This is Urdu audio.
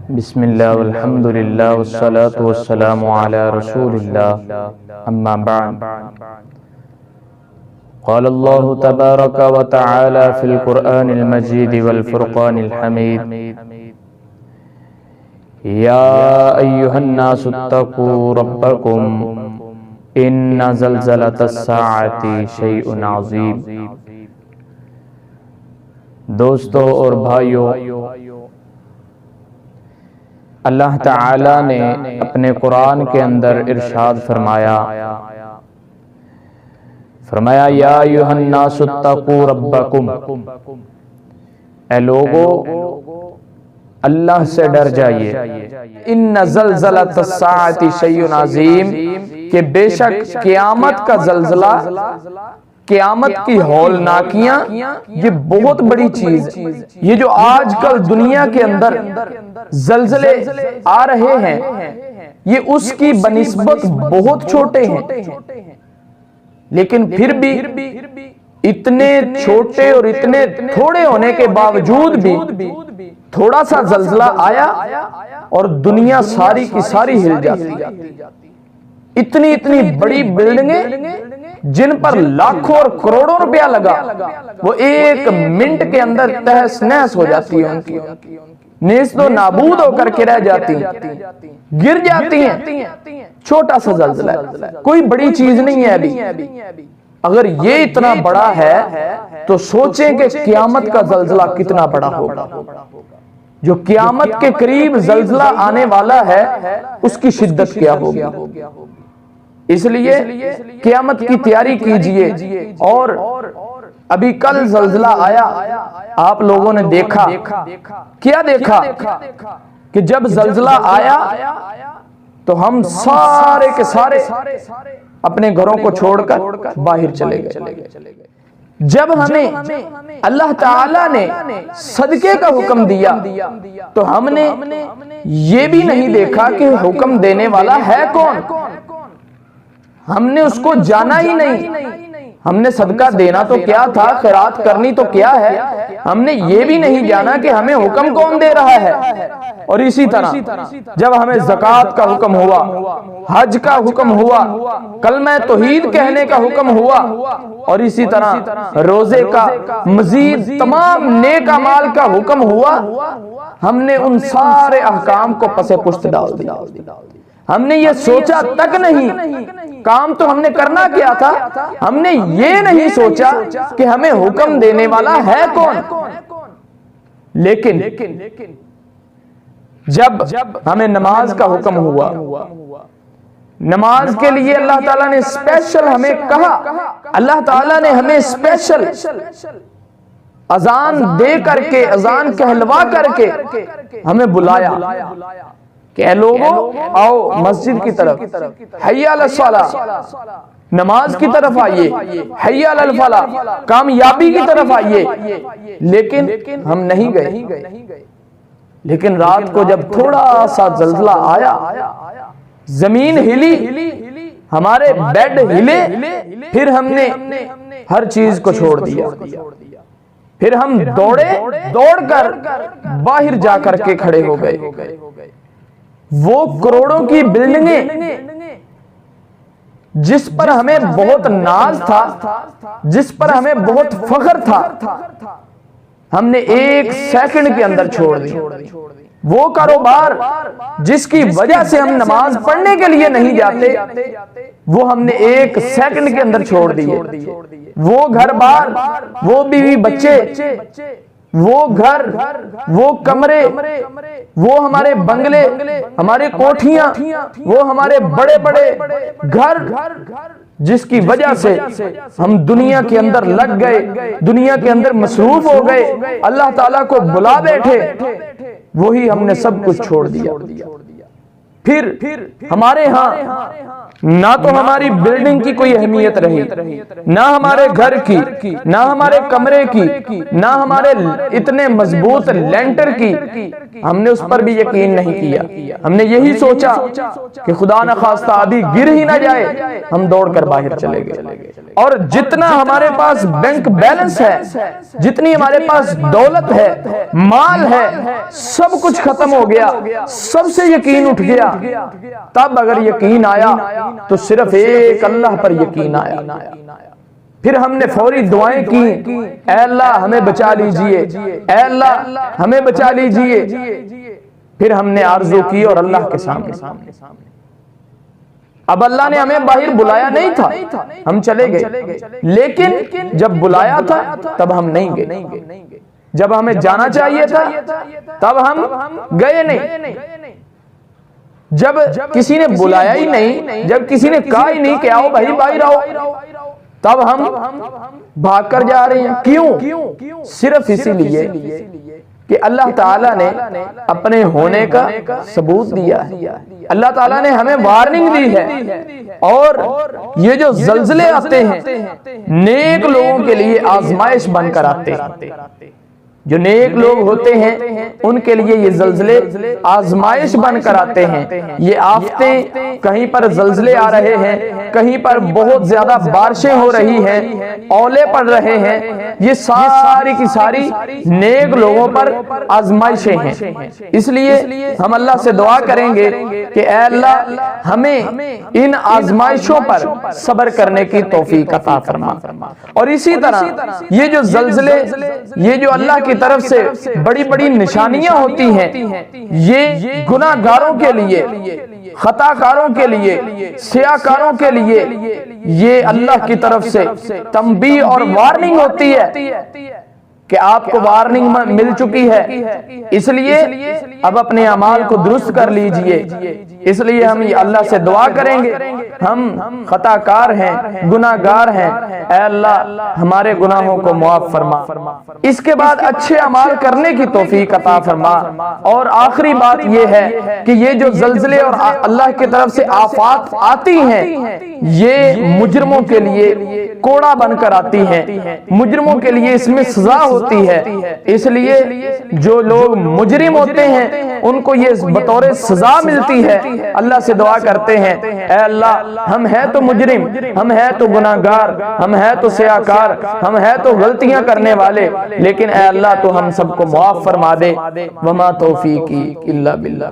بسم اللہ والحمد للہ والصلاة والسلام علی رسول اللہ اما بعد قال اللہ تبارک وتعالی فی القرآن المجید والفرقان الحمید یا ایہا الناس اتقوا ربکم ان زلزلۃ الساعۃ شیء عظیم۔ دوستو اور بھائیو، اللہ تعالی نے اپنے قرآن کے اندر ارشاد فرمایا یا ایھا الناس اتقوا ربکم، اے لوگو اللہ سے ڈر جائیے۔ ان زلزلۃ الساعۃ شیء عظیم، کہ بے شک قیامت کا زلزلہ، قیامت کی ہولناکیاں یہ بہت بڑی چیز ہے۔ یہ جو آج کل دنیا کے اندر زلزلے آ رہے ہیں یہ اس کی بنسبت بہت چھوٹے ہیں، لیکن پھر بھی اتنے چھوٹے اور اتنے تھوڑے ہونے کے باوجود بھی تھوڑا سا زلزلہ آیا اور دنیا ساری کی ساری ہل جاتی۔ اتنی بڑی بلڈنگیں جن پر لاکھوں اور کروڑوں روپیہ لگا، وہ ایک منٹ کے اندر تہس نہس ہو جاتی ہیں، ان کی نیست و نابود ہو کر کے رہ جاتی ہیں، گر جاتی ہیں۔ چھوٹا سا زلزلہ ہے، کوئی بڑی چیز نہیں ہے ابھی۔ اگر یہ اتنا بڑا ہے تو سوچیں کہ قیامت کا زلزلہ کتنا بڑا ہوگا۔ جو قیامت کے قریب زلزلہ آنے والا ہے اس کی شدت کیا ہوگی۔ اس لیے قیامت کی تیاری کیجئے۔ اور ابھی کل زلزلہ آیا، آپ لوگوں نے دیکھا، کیا دیکھا کہ جب زلزلہ آیا تو ہم سارے کے سارے اپنے گھروں کو چھوڑ کر باہر چلے گئے۔ جب ہمیں اللہ تعالیٰ نے صدقے کا حکم دیا تو ہم نے یہ بھی نہیں دیکھا کہ حکم دینے والا ہے کون، ہم نے اس کو جانا ہی نہیں۔ ہم نے صدقہ دینا تو کیا تھا، خیرات کرنی تو کیا ہے، ہم نے یہ بھی نہیں جانا کہ ہمیں حکم کون دے رہا ہے۔ اور اسی طرح جب ہمیں زکوٰۃ کا حکم ہوا، حج کا حکم ہوا، کلمہ توحید کہنے کا حکم ہوا، اور اسی طرح روزے کا، مزید تمام نیک اعمال کا حکم ہوا، ہم نے ان سارے احکام کو پس پشت ڈال دیا۔ ہم نے یہ سوچا تک نہیں، کام تو ہم نے کرنا کیا تھا، ہم نے یہ نہیں سوچا کہ ہمیں حکم دینے والا ہے کون۔ لیکن جب ہمیں نماز کا حکم ہوا، نماز کے لیے اللہ تعالیٰ نے اسپیشل ہمیں کہا، اللہ تعالیٰ نے ہمیں اسپیشل اذان دے کر کے، اذان کہلوا کر کے ہمیں بلایا کہ اے لوگو آؤ مسجد کی طرف، حی علی الصلاۃ، نماز کی طرف آئیے، حی علی الفلاح، کامیابی کی طرف آئیے۔ لیکن ہم نہیں گئے۔ لیکن رات کو جب تھوڑا سا زلزلہ آیا، زمین ہلی، ہمارے بیڈ ہلے، پھر ہم نے ہر چیز کو چھوڑ دیا۔ پھر ہم دوڑ کر باہر جا کر کے کھڑے ہو گئے۔ وہ کروڑوں کی بلڈنگیں جس پر ہمیں بہت ناز تھا، جس پر ہمیں بہت فخر تھا، ہم نے ایک سیکنڈ کے اندر چھوڑ دی۔ وہ کاروبار جس کی وجہ سے ہم نماز پڑھنے کے لیے نہیں جاتے، وہ ہم نے ایک سیکنڈ کے اندر چھوڑ دیے۔ وہ گھر بار، وہ بیوی بچے، وہ گھر، وہ کمرے، وہ ہمارے بنگلے، ہمارے کوٹھیاں، وہ ہمارے بڑے بڑے گھر، جس کی وجہ سے ہم دنیا کے اندر لگ گئے، دنیا کے اندر مصروف ہو گئے، اللہ تعالیٰ کو بلا بیٹھے، وہی ہم نے سب کچھ چھوڑ دیا۔ پھر ہمارے ہاں نہ تو ہماری بلڈنگ کی کوئی اہمیت رہی، نہ ہمارے گھر کی، نہ ہمارے کمرے کی، نہ ہمارے اتنے مضبوط لینٹر کی، ہم نے اس پر بھی یقین نہیں کیا۔ ہم نے یہی سوچا کہ خدا نخواستہ آدھی گر ہی نہ جائے، ہم دوڑ کر باہر چلے گئے۔ اور جتنا ہمارے پاس بینک بیلنس ہے، جتنی ہمارے پاس دولت ہے، مال ہے، سب کچھ ختم ہو گیا، سب سے یقین اٹھ گیا۔ تب اگر یقین آیا تو صرف ایک اللہ پر یقین آیا۔ پھر ہم نے فوری دعائیں کی، اے اللہ ہمیں بچا لیجئے، اے اللہ ہمیں بچا لیجئے۔ پھر ہم نے آرزو کی اور اللہ کے سامنے، اب اللہ نے ہمیں باہر بلایا نہیں تھا، ہم چلے گئے، لیکن جب بلایا تھا تب ہم نہیں گئے، جب ہمیں جانا چاہیے تھا تب ہم گئے نہیں، جب کسی نے بلایا ہی نہیں، جب کسی نے کہا ہی نہیں کہ آؤ بھائی باہر آؤ، تب ہم بھاگ کر جا رہے ہیں۔ کیوں؟ صرف اسی لیے کہ اللہ تعالیٰ نے اپنے ہونے کا ثبوت دیا ہے، اللہ تعالیٰ نے ہمیں وارننگ دی ہے۔ اور یہ جو زلزلے آتے ہیں نیک لوگوں کے لیے آزمائش بن کر آتے ہیں، جو نیک لوگ ہوتے ہیں ان کے لیے یہ زلزلے آزمائش بن کر آتے ہیں۔ یہ آفتیں، کہیں پر زلزلے آ رہے ہیں، کہیں پر بہت زیادہ بارشیں ہو رہی ہیں، اولے پڑ رہے ہیں، یہ ساری کی ساری نیک لوگوں پر آزمائشیں ہیں۔ اس لیے ہم اللہ سے دعا کریں گے کہ اے اللہ ہمیں ان آزمائشوں پر صبر کرنے کی توفیق عطا فرما۔ اور اسی طرح یہ جو زلزلے، یہ جو اللہ کی طرف سے بڑی بڑی نشانیاں ہوتی ہیں، یہ گناہ گاروں کے لیے، خطا کاروں کے لیے، سیاہ کاروں کے لیے یہ اللہ کی طرف سے تنبیہ اور وارننگ ہوتی ہے کہ آپ کو وارننگ مل چکی ہے، اس لیے اب اپنے اعمال کو درست کر لیجئے۔ اس لیے ہم اللہ سے دعا کریں گے، ہم خطا کار ہیں، گناہ گار ہیں، اے اللہ ہمارے گناہوں کو معاف فرما، اس کے بعد اچھے اعمال کرنے کی توفیق عطا فرما۔ اور آخری بات یہ ہے کہ یہ جو زلزلے اور اللہ کی طرف سے آفات آتی ہیں، یہ مجرموں کے لیے کوڑا بن کر آتی ہیں، مجرموں کے لیے اس میں سزا ہوتی ہے۔ اس لیے جو لوگ مجرم ہوتے ہیں ان کو یہ بطور سزا ملتی ہے۔ اللہ سے دعا کرتے ہیں اے اللہ ہم ہیں تو مجرم، ہم ہیں تو گناہگار، ہم ہیں تو سیاہکار، ہم ہیں تو غلطیاں کرنے والے، لیکن اے اللہ تو ہم سب کو معاف فرما دے۔ وما توفیقی الا باللہ۔